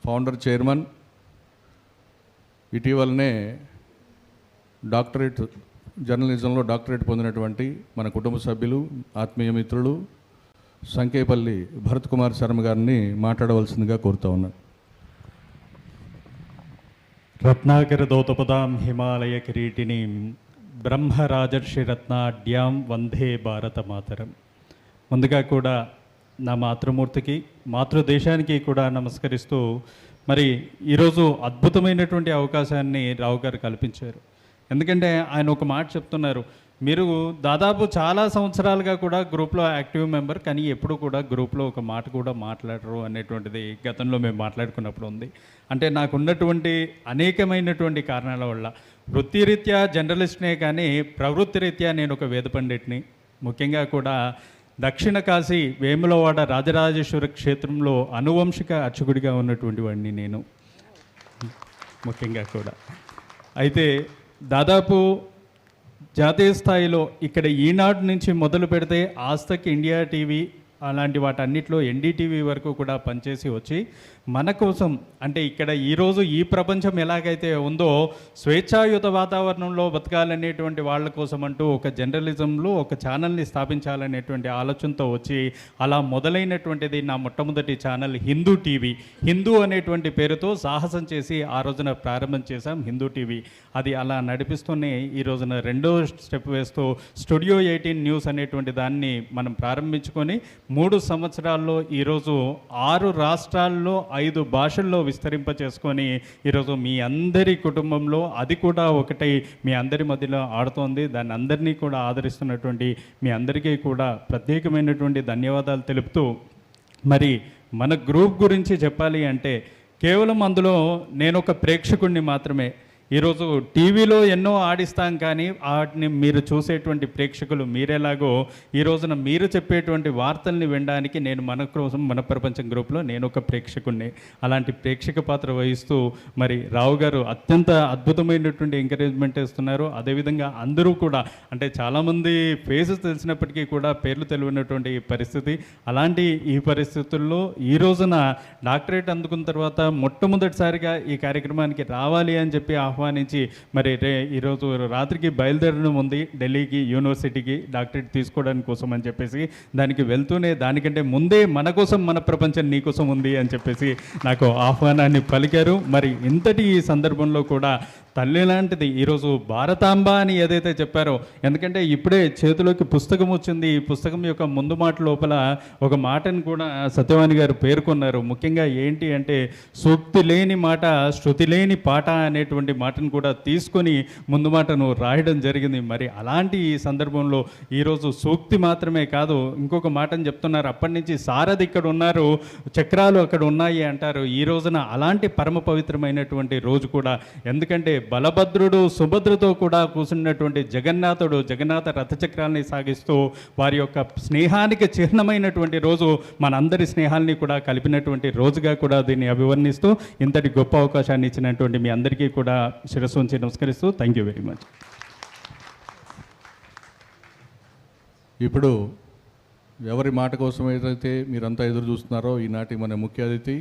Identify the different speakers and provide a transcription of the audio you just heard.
Speaker 1: Founder chairman, ఇటీవలనే doctorate జర్నలిజంలో doctorate పొందినటువంటి మన కుటుంబ సభ్యులు, ఆత్మీయ మిత్రులు సంకేపల్లి భరత్ కుమార్ శర్మ గారిని మాట్లాడవలసిందిగా కోరుతా ఉన్నాను.
Speaker 2: రత్నాకర దౌతపదాం హిమాలయ కిరీటిని బ్రహ్మరాజర్షి రత్నాఢ్యాం వందే భారత మాతరం. ముందుగా కూడా నా మాతృమూర్తికి, మాతృదేశానికి కూడా నమస్కరిస్తూ, మరి ఈరోజు అద్భుతమైనటువంటి అవకాశాన్ని రావు గారు కల్పించారు. ఎందుకంటే ఆయన ఒక మాట చెప్తున్నారు, మీరు దాదాపు చాలా సంవత్సరాలుగా కూడా గ్రూప్లో యాక్టివ్ మెంబర్, కానీ ఎప్పుడు కూడా గ్రూప్లో ఒక మాట కూడా మాట్లాడరు అనేటువంటిది గతంలో మేము మాట్లాడుకున్నప్పుడు ఉంది. అంటే నాకు ఉన్నటువంటి అనేకమైనటువంటి కారణాల వల్ల, వృత్తిరీత్యా జర్నలిస్ట్నే కానీ ప్రవృత్తిరీత్యా నేను ఒక వేద పండిట్ని. ముఖ్యంగా కూడా దక్షిణ కాశీ వేములవాడ రాజరాజేశ్వర క్షేత్రంలో అనువంశిక అర్చకుడిగా ఉన్నటువంటి వాడిని నేను ముఖ్యంగా కూడా. అయితే దాదాపు జాతీయ స్థాయిలో ఇక్కడ ఈనాడు నుంచి మొదలు పెడితే ఆజ్తక్, ఇండియా టీవీ అలాంటి వాటన్నిటిలో ఎన్డీటీవీ వరకు కూడా పనిచేసి వచ్చి మన కోసం, అంటే ఇక్కడ ఈరోజు ఈ ప్రపంచం ఎలాగైతే ఉందో స్వేచ్ఛాయుత వాతావరణంలో బతకాలనేటువంటి వాళ్ళ కోసం అంటూ ఒక జర్నలిజంలో ఒక ఛానల్ని స్థాపించాలనేటువంటి ఆలోచనతో వచ్చి అలా మొదలైనటువంటిది నా మొట్టమొదటి ఛానల్ హిందూ టీవీ. హిందూ అనేటువంటి పేరుతో సాహసం చేసి ఆ రోజున ప్రారంభం చేశాం హిందూ టీవీ. అది అలా నడిపిస్తూనే ఈ రోజున రెండో స్టెప్ వేస్తూ స్టూడియో 18 న్యూస్ అనేటువంటి దాన్ని మనం ప్రారంభించుకొని 3 సంవత్సరాల్లో ఈరోజు 6 రాష్ట్రాల్లో 5 భాషల్లో విస్తరింపచేసుకొని ఈరోజు మీ అందరి కుటుంబంలో అది కూడా ఒకటై మీ అందరి మధ్యలో ఆడుతోంది. దాన్ని అందరినీ కూడా ఆదరిస్తున్నటువంటి మీ అందరికీ కూడా ప్రత్యేకమైనటువంటి ధన్యవాదాలు తెలుపుతూ, మరి మన గ్రూప్ గురించి చెప్పాలి అంటే కేవలం అందులో నేను ఒక ప్రేక్షకుడిని మాత్రమే. ఈరోజు టీవీలో ఎన్నో ఆడిస్తాం, కానీ వాటిని మీరు చూసేటువంటి ప్రేక్షకులు మీరెలాగో ఈ రోజున మీరు చెప్పేటువంటి వార్తల్ని వినడానికి నేను మన కోసం మన ప్రపంచం గ్రూప్లో నేను ఒక ప్రేక్షకుడిని. అలాంటి ప్రేక్షక పాత్ర వహిస్తూ మరి రావు గారు అత్యంత అద్భుతమైనటువంటి ఎంకరేజ్మెంట్ ఇస్తున్నారు. అదేవిధంగా అందరూ కూడా, అంటే చాలామంది ఫేసెస్ తెలిసినప్పటికీ కూడా పేర్లు తెలియనటువంటి పరిస్థితి. అలాంటి ఈ పరిస్థితుల్లో ఈ రోజున డాక్టరేట్ అందుకున్న తర్వాత మొట్టమొదటిసారిగా ఈ కార్యక్రమానికి రావాలి అని చెప్పి ఆహ్వానించి మరి ఈరోజు రాత్రికి బయలుదేరడం ఉంది ఢిల్లీకి, యూనివర్సిటీకి డాక్టరేట్ తీసుకోవడానికి కోసం అని చెప్పేసి. దానికి వెళ్తూనే దానికంటే ముందే మన కోసం మన ప్రపంచం నీ కోసం ఉంది అని చెప్పేసి నాకు ఆహ్వానాన్ని పలికారు. మరి ఇంతటి ఈ సందర్భంలో కూడా తల్లి లాంటిది ఈరోజు భారతాంబ అని ఏదైతే చెప్పారో, ఎందుకంటే ఇప్పుడే చేతిలోకి పుస్తకం వచ్చింది. ఈ పుస్తకం యొక్క ముందు మాట లోపల ఒక మాటను కూడా సత్యవాణి గారు పేర్కొన్నారు. ముఖ్యంగా ఏంటి అంటే సూక్తి లేని మాట, శృతి లేని పాట అనేటువంటి మాటను కూడా తీసుకొని ముందు మాటను రాయడం జరిగింది. మరి అలాంటి ఈ సందర్భంలో ఈరోజు సూక్తి మాత్రమే కాదు, ఇంకొక మాటను చెప్తున్నారు. అప్పటి నుంచి సారథి ఇక్కడ ఉన్నారు, చక్రాలు అక్కడ ఉన్నాయి అంటారు. ఈ రోజున అలాంటి పరమ పవిత్రమైనటువంటి రోజు కూడా. ఎందుకంటే బలభద్రుడు సుభద్రతో కూడా కూర్చున్నటువంటి జగన్నాథుడు జగన్నాథ రథచక్రాల్ని సాగిస్తూ వారి యొక్క స్నేహానికి చిహ్నమైనటువంటి రోజు, మనందరి స్నేహాల్ని కూడా కలిపినటువంటి రోజుగా కూడా దీన్ని అభివర్ణిస్తూ ఇంతటి గొప్ప అవకాశాన్ని ఇచ్చినటువంటి మీ అందరికీ కూడా శిరస్సు ఉంచి నమస్కరిస్తూ థ్యాంక్ యూ వెరీ మచ్.
Speaker 1: ఇప్పుడు ఎవరి మాట కోసం ఏదైతే మీరంతా ఎదురు చూస్తున్నారో ఈనాటి మన ముఖ్య అతిథి